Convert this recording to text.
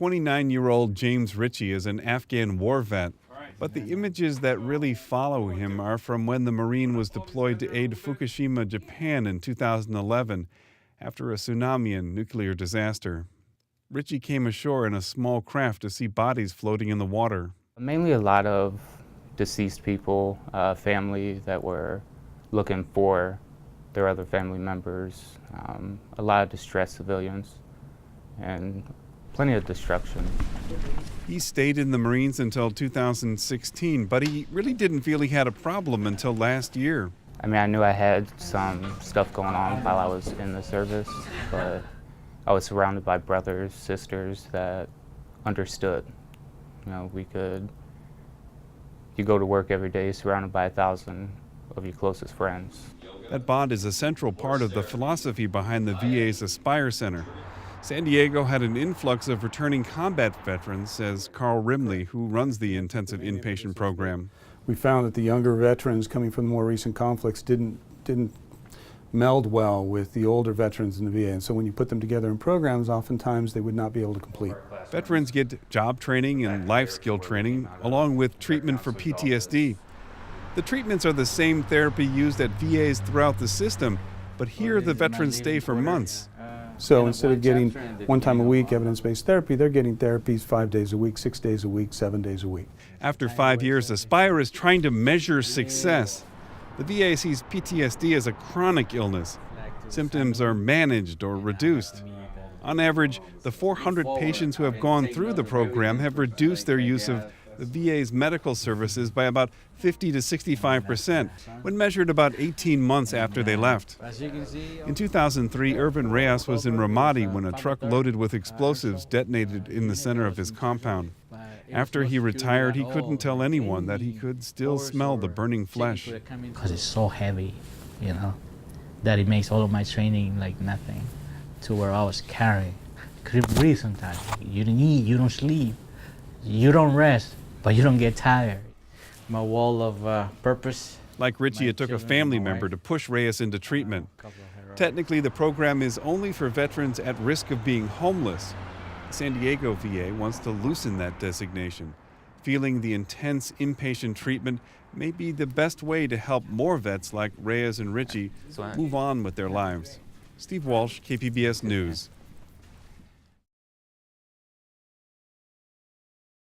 29-year-old James Ritchie is an Afghan war vet, but the images that really follow him are from when the Marine was deployed to aid Fukushima, Japan in 2011 after a tsunami and nuclear disaster. Ritchie came ashore in a small craft to see bodies floating in the water. Mainly a lot of deceased people, family that were looking for their other family members, a lot of distressed civilians, and plenty of destruction. He stayed in the Marines until 2016, but he really didn't feel he had a problem until last year. I mean, I knew I had some stuff going on while I was in the service, but I was surrounded by brothers, sisters that understood. You know, you go to work every day surrounded by 1,000 of your closest friends. That bond is a central part of the philosophy behind the VA's Aspire Center. San Diego had an influx of returning combat veterans, says Carl Rimley, who runs the intensive inpatient program. We found that the younger veterans coming from the more recent conflicts didn't meld well with the older veterans in the VA, and so when you put them together in programs, oftentimes they would not be able to complete. Veterans get job training and life skill training, along with treatment for PTSD. The treatments are the same therapy used at VAs throughout the system, but here the veterans stay for months. So instead of getting one time a week evidence-based therapy, they're getting therapies 5 days a week, 6 days a week, 7 days a week. After 5 years, Aspire is trying to measure success. The VA sees PTSD as a chronic illness. Symptoms are managed or reduced. On average, the 400 patients who have gone through the program have reduced their use of the VA's medical services by about 50 to 65%, when measured about 18 months after they left. In 2003, Irvin Reyes was in Ramadi when a truck loaded with explosives detonated in the center of his compound. After he retired, he couldn't tell anyone that he could still smell the burning flesh. Because it's so heavy, you know, that it makes all of my training like nothing, to where I was carrying. Couldn't breathe sometimes. You don't eat, you don't sleep, you don't rest, but you don't get tired. My wall of purpose. Like Ritchie, it took a family member to push Reyes into treatment. Technically, the program is only for veterans at risk of being homeless. The San Diego VA wants to loosen that designation, feeling the intense inpatient treatment may be the best way to help more vets like Reyes and Ritchie move on with their lives. Steve Walsh, KPBS News.